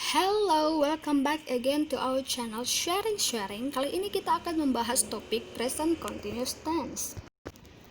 Hello, welcome back again to our channel Sharing. Kali ini kita akan membahas topik present continuous tense.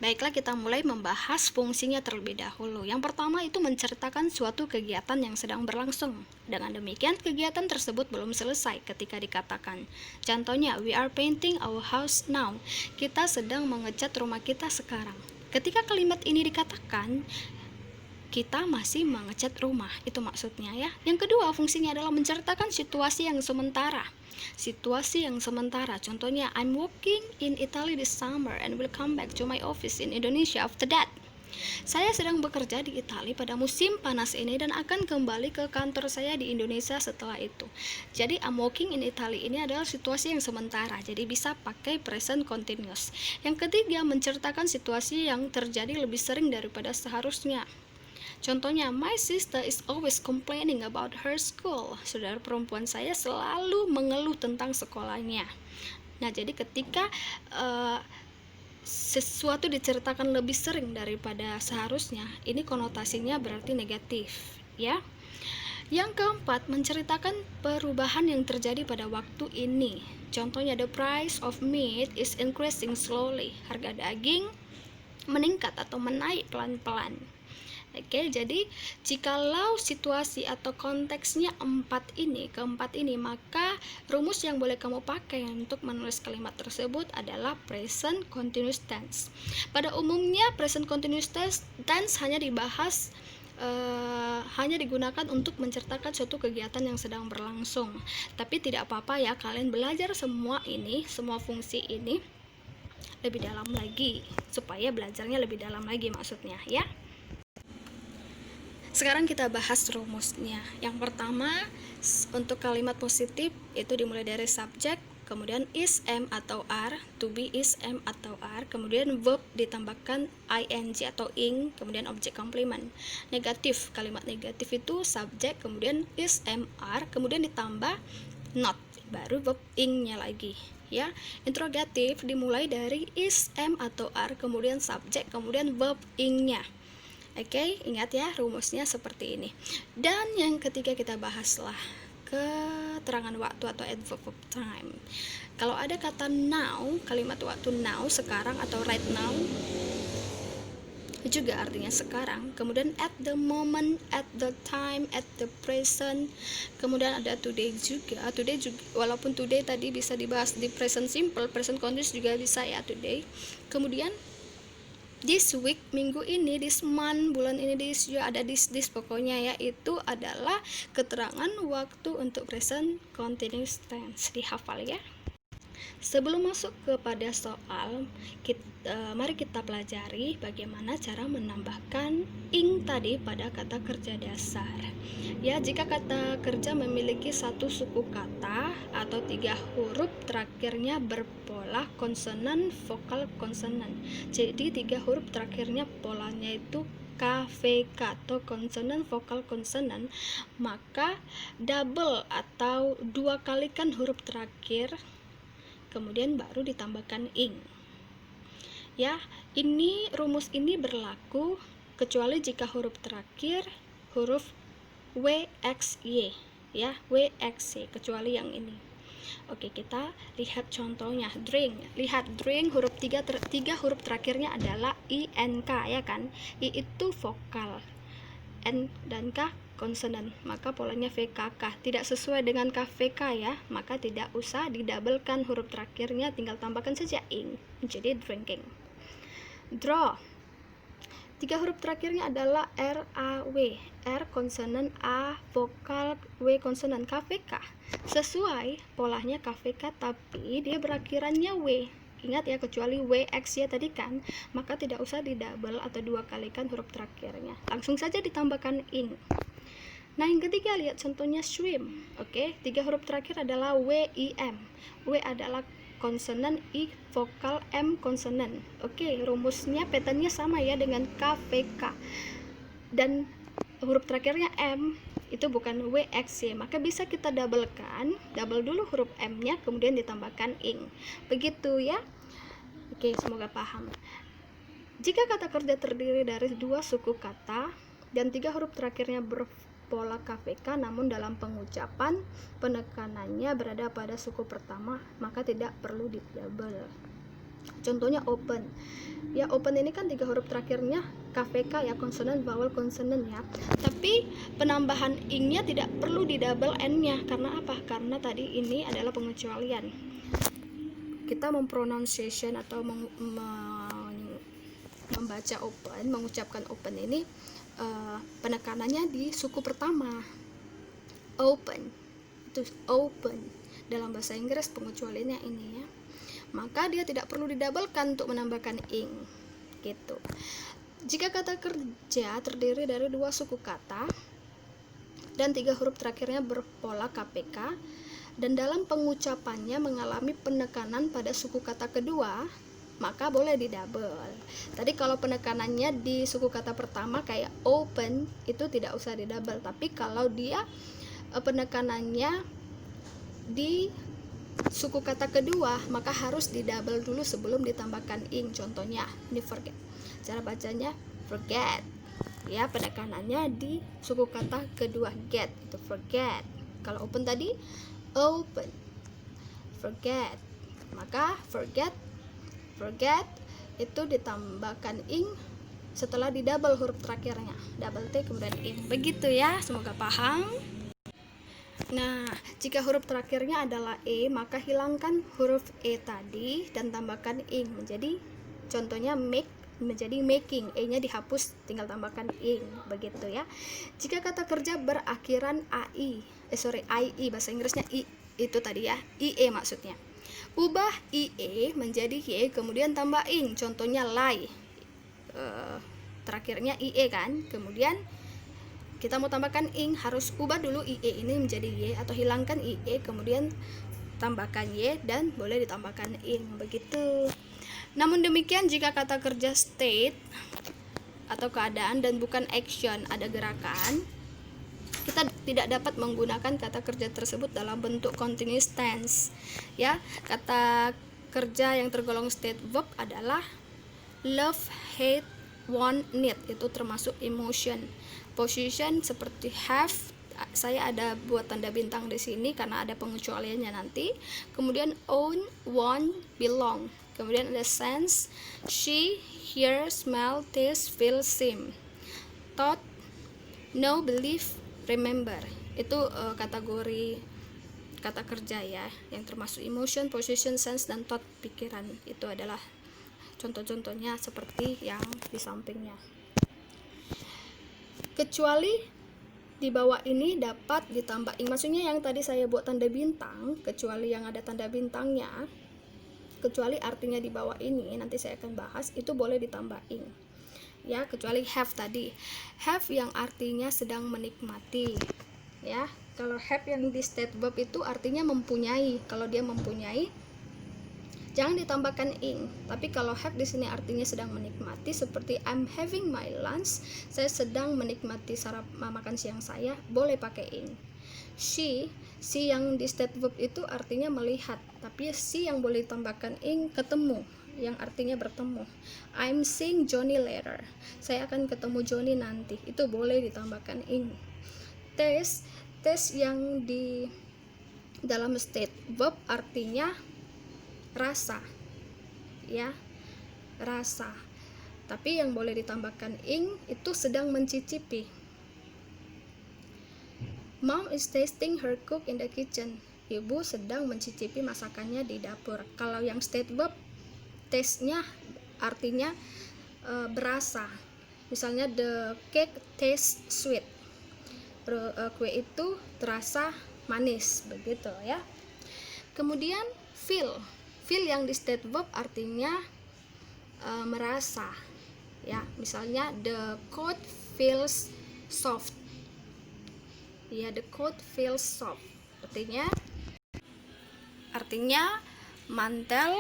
Baiklah, kita mulai membahas fungsinya terlebih dahulu. Yang pertama itu menceritakan suatu kegiatan yang sedang berlangsung. Dengan demikian, kegiatan tersebut belum selesai ketika dikatakan. Contohnya, we are painting our house now. Kita sedang mengecat rumah kita sekarang. Ketika kalimat ini dikatakan, kita masih mengecat rumah, itu maksudnya ya. Yang kedua, fungsinya adalah menceritakan situasi yang sementara. Situasi yang sementara, contohnya I'm working in Italy this summer and will come back to my office in Indonesia after that. Saya sedang bekerja di Italia pada musim panas ini dan akan kembali ke kantor saya di Indonesia setelah itu. Jadi I'm working in Italy ini adalah situasi yang sementara, jadi bisa pakai present continuous. Yang ketiga, menceritakan situasi yang terjadi lebih sering daripada seharusnya. Contohnya, my sister is always complaining about her school. Saudara perempuan saya selalu mengeluh tentang sekolahnya. Nah, jadi ketika sesuatu diceritakan lebih sering daripada seharusnya, ini konotasinya berarti negatif, ya. Yang keempat, menceritakan perubahan yang terjadi pada waktu ini. Contohnya, the price of meat is increasing slowly. Harga daging meningkat atau menaik pelan-pelan. Oke, jadi jikalau situasi atau konteksnya keempat ini, maka rumus yang boleh kamu pakai untuk menulis kalimat tersebut adalah present continuous tense. Pada umumnya present continuous tense hanya digunakan untuk menceritakan suatu kegiatan yang sedang berlangsung. Tapi tidak apa-apa ya, kalian belajar semua fungsi ini lebih dalam lagi, supaya belajarnya lebih dalam lagi maksudnya ya. Sekarang kita bahas rumusnya. Yang pertama, untuk kalimat positif itu dimulai dari subjek, kemudian is, am atau are, to be is, am atau are, kemudian verb ditambahkan ing atau ing, kemudian objek komplement. Negatif, kalimat negatif itu subjek, kemudian is, am, are, kemudian ditambah not, baru verb ing-nya lagi. Ya, interrogatif dimulai dari is, am atau are, kemudian subjek, kemudian verb ing-nya. Oke, ingat ya rumusnya seperti ini. Dan yang ketiga kita bahaslah keterangan waktu atau adverb of time. Kalau ada kata now, kalimat waktu now, sekarang atau right now, juga artinya sekarang. Kemudian at the moment, at the time, at the present. Kemudian ada today juga. Walaupun today tadi bisa dibahas di present simple, present continuous juga bisa ya today. Kemudian this week, minggu ini, this month, bulan ini, this year, ada this pokoknya ya, itu adalah keterangan waktu untuk present continuous tense. Dihafal ya. Sebelum masuk kepada soal, mari kita pelajari bagaimana cara menambahkan ing tadi pada kata kerja dasar. Ya, jika kata kerja memiliki satu suku kata atau 3 huruf terakhirnya berpola konsonan, vokal, konsonan. Jadi 3 huruf terakhirnya polanya itu KVK atau konsonan, vokal, konsonan, maka double atau 2 kalikan huruf terakhir, kemudian baru ditambahkan ing. Ya, rumus ini berlaku kecuali jika huruf terakhir huruf WXY ya, WXY, kecuali yang ini. Oke, kita lihat contohnya. Drink. Lihat, drink huruf 3 huruf terakhirnya adalah INK ya kan? I itu vokal, N dan K konsonan, maka polanya VKK. Tidak sesuai dengan KVK ya, maka tidak usah didabelkan huruf terakhirnya, tinggal tambahkan saja ing, menjadi drinking. Draw. 3 huruf terakhirnya adalah RAW, R konsonan, A vokal, W konsonan, KVK. Sesuai polanya KVK, tapi dia berakhirannya W. Ingat ya, kecuali WX ya tadi kan, maka tidak usah didouble atau 2 kalikan huruf terakhirnya, langsung saja ditambahkan ing. Nah, yang ketiga, lihat contohnya swim. Oke, 3 huruf terakhir adalah WIM. W adalah konsonan, I vokal, M konsonan. Oke, rumusnya patternnya sama ya dengan KVK, dan huruf terakhirnya M itu bukan WXY, maka bisa kita double dulu huruf M nya, kemudian ditambahkan ing, begitu ya. Oke, semoga paham. Jika kata kerja terdiri dari 2 suku kata dan 3 huruf terakhirnya berpola KVK, namun dalam pengucapan penekanannya berada pada suku pertama, maka tidak perlu di double. Contohnya open. Ya, open ini kan 3 huruf terakhirnya KVK ya, konsonan, vowel, konsonan ya. Tapi penambahan ing-nya tidak perlu di double n-nya. Karena apa? Karena tadi ini adalah pengecualian. Kita mempronunciation atau membaca open, mengucapkan open ini penekanannya di suku pertama. Open. Itu open. Dalam bahasa Inggris pengecualiannya ini ya. Maka dia tidak perlu didabelkan untuk menambahkan ing gitu. Jika kata kerja terdiri dari 2 suku kata dan 3 huruf terakhirnya berpola KPK dan dalam pengucapannya mengalami penekanan pada suku kata kedua, maka boleh didouble. Tadi kalau penekanannya di suku kata pertama kayak open, itu tidak usah didouble. Tapi kalau dia penekanannya di suku kata kedua, maka harus didouble dulu sebelum ditambahkan ing. Contohnya ini forget, cara bacanya forget ya, penekanannya di suku kata kedua get, itu forget. Kalau open tadi open, forget, maka forget itu ditambahkan ing setelah didouble huruf terakhirnya, double T kemudian ing. Begitu ya, semoga paham. Nah, jika huruf terakhirnya adalah E, maka hilangkan huruf E tadi dan tambahkan ing menjadi, contohnya make menjadi making, E-nya dihapus, tinggal tambahkan ing, begitu ya. Jika kata kerja berakhiran AI, IE, bahasa Inggrisnya I, itu tadi ya, IE maksudnya. Ubah IE menjadi Y, kemudian tambah ing, contohnya lie, terakhirnya IE kan, kemudian kita mau tambahkan ing, harus ubah dulu IE ini menjadi Y atau hilangkan IE kemudian tambahkan Y dan boleh ditambahkan ing, begitu. Namun demikian jika kata kerja state atau keadaan dan bukan action, ada gerakan, kita tidak dapat menggunakan kata kerja tersebut dalam bentuk continuous tense ya. Kata kerja yang tergolong state verb adalah love, hate, want, need, itu termasuk emotion. Position seperti have, saya ada buat tanda bintang di sini karena ada pengecualiannya nanti. Kemudian own, want, belong. Kemudian ada sense, see, hear, smell, taste, feel, seem. Thought, know, believe, remember. Itu kategori kata kerja ya, yang termasuk emotion, position, sense, dan thought, pikiran. Itu adalah contoh-contohnya seperti yang di sampingnya. Kecuali di bawah ini dapat ditambah ing, maksudnya yang tadi saya buat tanda bintang, kecuali yang ada tanda bintangnya, kecuali artinya di bawah ini nanti saya akan bahas, itu boleh ditambah ing ya. Kecuali have tadi, have yang artinya sedang menikmati ya. Kalau have yang di state verb itu artinya mempunyai, kalau dia mempunyai jangan ditambahkan ing. Tapi kalau have di sini artinya sedang menikmati, seperti I'm having my lunch, saya sedang menikmati makan siang saya, boleh pakai ing. She yang di state verb itu artinya melihat, tapi she yang boleh ditambahkan ing, ketemu, yang artinya bertemu. I'm seeing Johnny later, saya akan ketemu Johnny nanti, itu boleh ditambahkan ing. Taste yang di dalam state verb artinya rasa ya, rasa, tapi yang boleh ditambahkan ing itu sedang mencicipi. Mom is tasting her cook in the kitchen, ibu sedang mencicipi masakannya di dapur. Kalau yang state verb taste-nya artinya berasa, misalnya the cake tastes sweet, kue itu terasa manis, begitu ya. Kemudian feel yang di state verb artinya merasa ya, misalnya the coat feels soft ya, the coat feels soft artinya mantel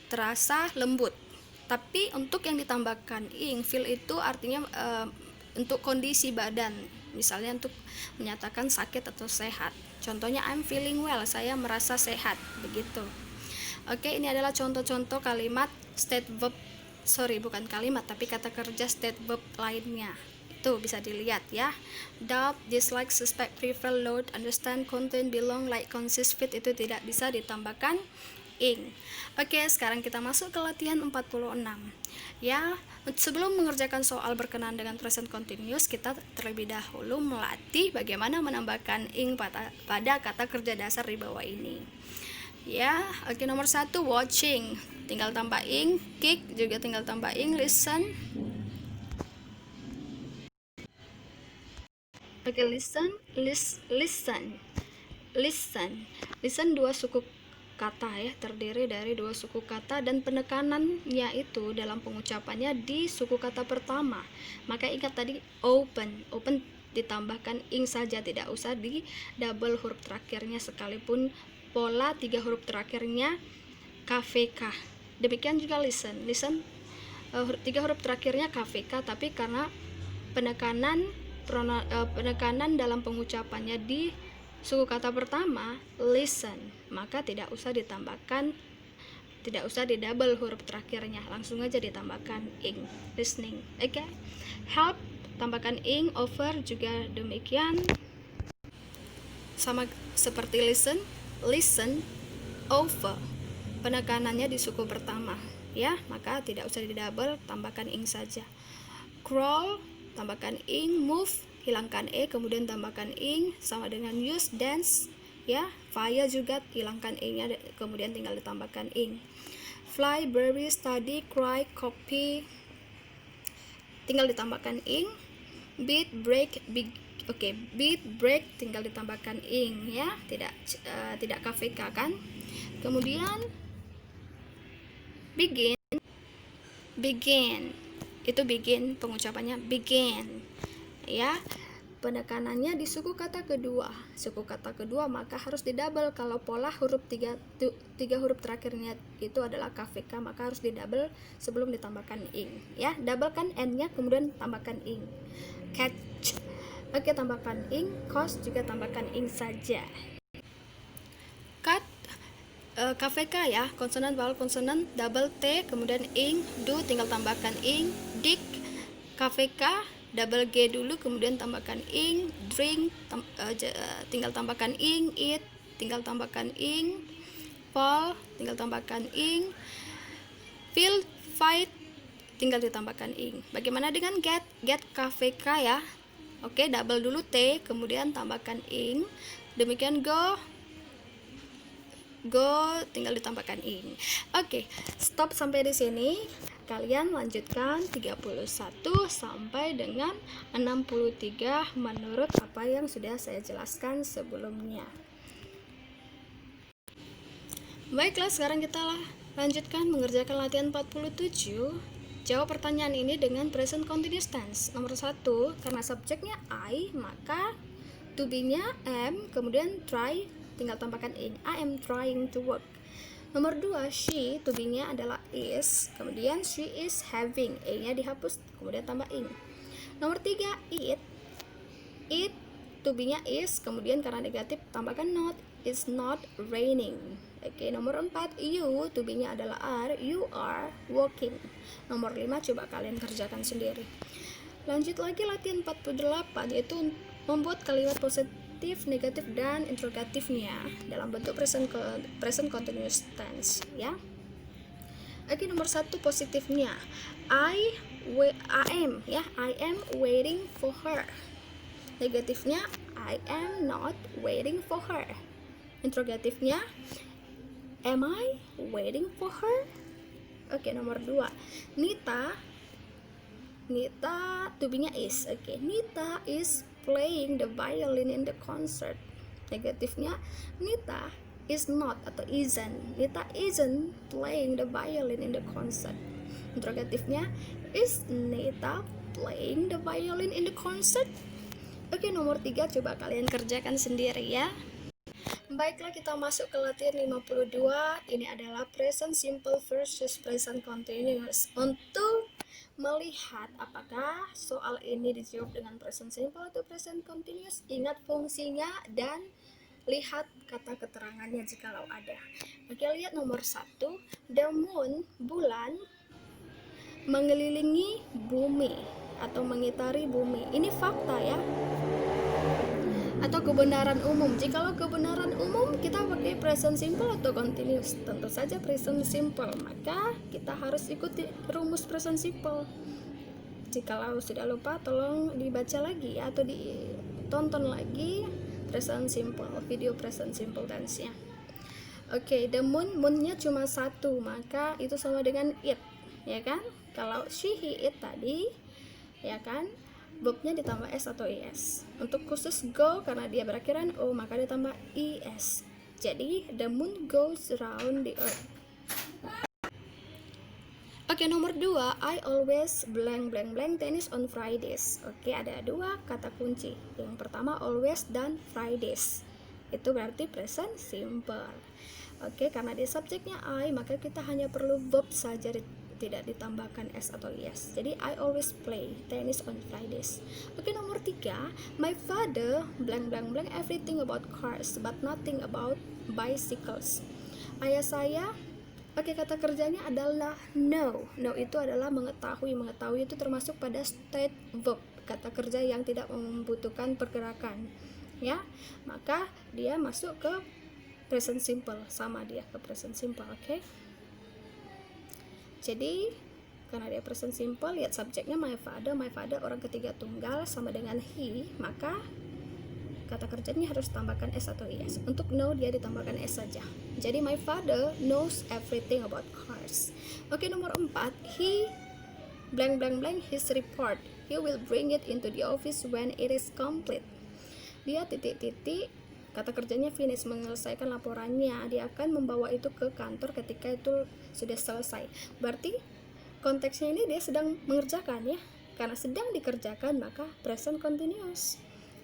terasa lembut. Tapi untuk yang ditambahkan ing, feel itu artinya untuk kondisi badan, misalnya untuk menyatakan sakit atau sehat. Contohnya I'm feeling well, saya merasa sehat, begitu. Oke, ini adalah contoh-contoh kalimat state verb, bukan kalimat tapi kata kerja state verb lainnya. Tuh bisa dilihat ya. Doubt, dislike, suspect, prefer, load, understand, contain, belong, like, consist, fit itu tidak bisa ditambahkan ing. Oke, sekarang kita masuk ke latihan 46. Ya, sebelum mengerjakan soal berkenaan dengan present continuous, kita terlebih dahulu melatih bagaimana menambahkan ing pada kata kerja dasar di bawah ini. Ya, oke, nomor 1 watching, tinggal tambah ing. Kick juga tinggal tambah ing. Listen. Oke, listen dua suku kata ya, terdiri dari dua suku kata dan penekanannya itu dalam pengucapannya di suku kata pertama. Maka ingat tadi open ditambahkan ing saja, tidak usah di double huruf terakhirnya sekalipun pola 3 huruf terakhirnya KVK. Demikian juga listen 3 huruf terakhirnya KVK, tapi karena penekanan dalam pengucapannya di suku kata pertama listen, maka tidak usah di double huruf terakhirnya, langsung aja ditambahkan ing. Listening. Oke. Help tambahkan ing. Over juga demikian, sama seperti listen over, penekanannya di suku pertama ya, maka tidak usah di double, tambahkan ing saja. Crawl tambahkan ing. Move hilangkan kemudian tambahkan ing, sama dengan use, dance ya. Fire juga hilangkan nya kemudian tinggal ditambahkan ing. Fly, bury, study, cry, copy tinggal ditambahkan ing. Beat, break, beat, break tinggal ditambahkan ing ya, tidak KVK kan. Kemudian begin itu begin, pengucapannya begin ya, penekanannya di suku kata kedua, maka harus didouble. Kalau pola huruf 3 huruf terakhirnya itu adalah KVK, maka harus didouble sebelum ditambahkan ing ya. Double kan n-nya, kemudian tambahkan ing. Catch, oke, tambahkan ing. Cost juga tambahkan ing saja. Cut, KVK ya, konsonan vowel konsonan, double T kemudian ing. Do tinggal tambahkan ing. Dig, KVK double G dulu kemudian tambahkan ing. Drink tinggal tambahkan ing. Eat tinggal tambahkan ing. Fall tinggal tambahkan ing. Feel, fight tinggal ditambahkan ing. Bagaimana dengan get KVK ya. Oke, double dulu T kemudian tambahkan ing. Demikian go tinggal ditambahkan ing. Oke, stop sampai di sini. Kalian lanjutkan 31 sampai dengan 63 menurut apa yang sudah saya jelaskan sebelumnya. Baiklah, sekarang kita lanjutkan mengerjakan latihan 47. Jawab pertanyaan ini dengan present continuous tense. Nomor 1, karena subjeknya I, maka to be-nya am, kemudian try tinggal tambahkan ing. I am trying to work. Nomor 2, she, to be-nya adalah is, kemudian she is having, nya dihapus, kemudian tambah ing. Nomor 3, it, to be-nya is, kemudian karena negatif tambahkan not, it's not raining. Oke, nomor 4, you, to be-nya adalah are, you are working. Nomor 5, coba kalian kerjakan sendiri. Lanjut lagi latihan 48, yaitu membuat kalimat positif, negatif, dan interrogatifnya dalam bentuk present continuous tense ya. Oke, nomor 1 positifnya I am ya, I am waiting for her. Negatifnya I am not waiting for her. Interrogatifnya am I waiting for her? Oke, nomor 2 Nita to be-nya is. Oke, Nita is playing the violin in the concert. Negatifnya Nita is not atau isn't. Nita isn't playing the violin in the concert. Interrogatifnya is Nita playing the violin in the concert? Oke, nomor 3 coba kalian kerjakan sendiri ya. Baiklah, kita masuk ke latihan 52. Ini adalah present simple versus present continuous. Untuk melihat apakah soal ini dijawab dengan present simple atau present continuous, ingat fungsinya dan lihat kata keterangannya jikalau ada. Oke, lihat nomor 1. The moon, bulan, mengelilingi bumi. atau mengitari bumi. Ini fakta ya, atau kebenaran umum. Jikalau kebenaran umum, kita pakai present simple atau continuous? Tentu saja present simple, maka kita harus ikuti rumus present simple. Jikalau sudah lupa, tolong dibaca lagi atau ditonton lagi present simple, video present simple tense-nya. Oke, the moonnya cuma satu, maka itu sama dengan it, ya kan? Kalau she, he, it tadi, ya kan, verbnya ditambah s atau es. Untuk khusus go, karena dia berakhiran o, maka ditambah es. Jadi the moon goes around the earth. Oke, nomor 2, I always blank blank blank tennis on Fridays. Oke, ada dua kata kunci. Yang pertama always dan Fridays. Itu berarti present simple. Oke, karena di subjeknya I, maka kita hanya perlu verb saja, tidak ditambahkan s atau es. Jadi I always play tennis on Fridays. Oke, nomor 3, my father blank blank blank everything about cars but nothing about bicycles. Ayah saya, oke, kata kerjanya adalah know. Know itu adalah mengetahui. Mengetahui itu termasuk pada state verb, kata kerja yang tidak membutuhkan pergerakan, ya. Maka dia masuk ke present simple, sama dia ke present simple. Oke. Jadi karena dia present simple, lihat subjeknya my father. My father orang ketiga tunggal sama dengan he, maka kata kerjanya harus tambahkan s atau es. Untuk know dia ditambahkan s saja. Jadi my father knows everything about cars. Oke, nomor 4, he blank blank blank his report. He will bring it into the office when it is complete. Dia titik-titik, kata kerjanya finish, menyelesaikan laporannya. Dia akan membawa itu ke kantor ketika itu sudah selesai. Berarti konteksnya ini dia sedang mengerjakan ya. Karena sedang dikerjakan, maka present continuous.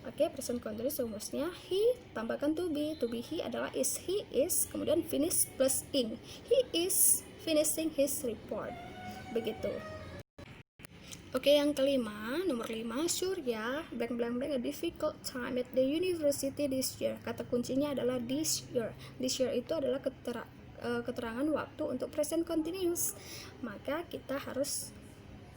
Oke, present continuous rumusnya he tambahkan to be he adalah is, he is, kemudian finish plus ing. He is finishing his report. Begitu. Oke, yang kelima, nomor 5, Surya blank blank blank a difficult time at the university this year. Kata kuncinya adalah this year. This year itu adalah keterangan waktu untuk present continuous. Maka kita harus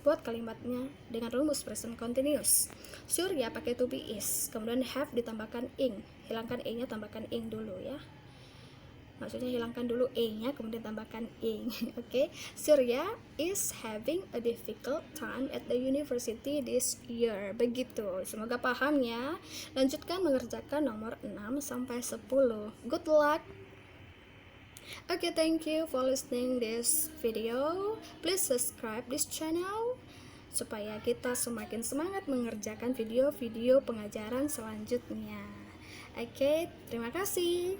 buat kalimatnya dengan rumus present continuous. Surya pakai to be is, kemudian have ditambahkan ing. Hilangkan e-nya, tambahkan ing dulu ya. Maksudnya hilangkan dulu e-nya, kemudian tambahkan ing. Oke. Surya is having a difficult time at the university this year. Begitu. Semoga paham ya. Lanjutkan mengerjakan nomor 6 sampai 10. Good luck. Okay, thank you for listening this video. Please subscribe this channel supaya kita semakin semangat mengerjakan video-video pengajaran selanjutnya. Oke, terima kasih.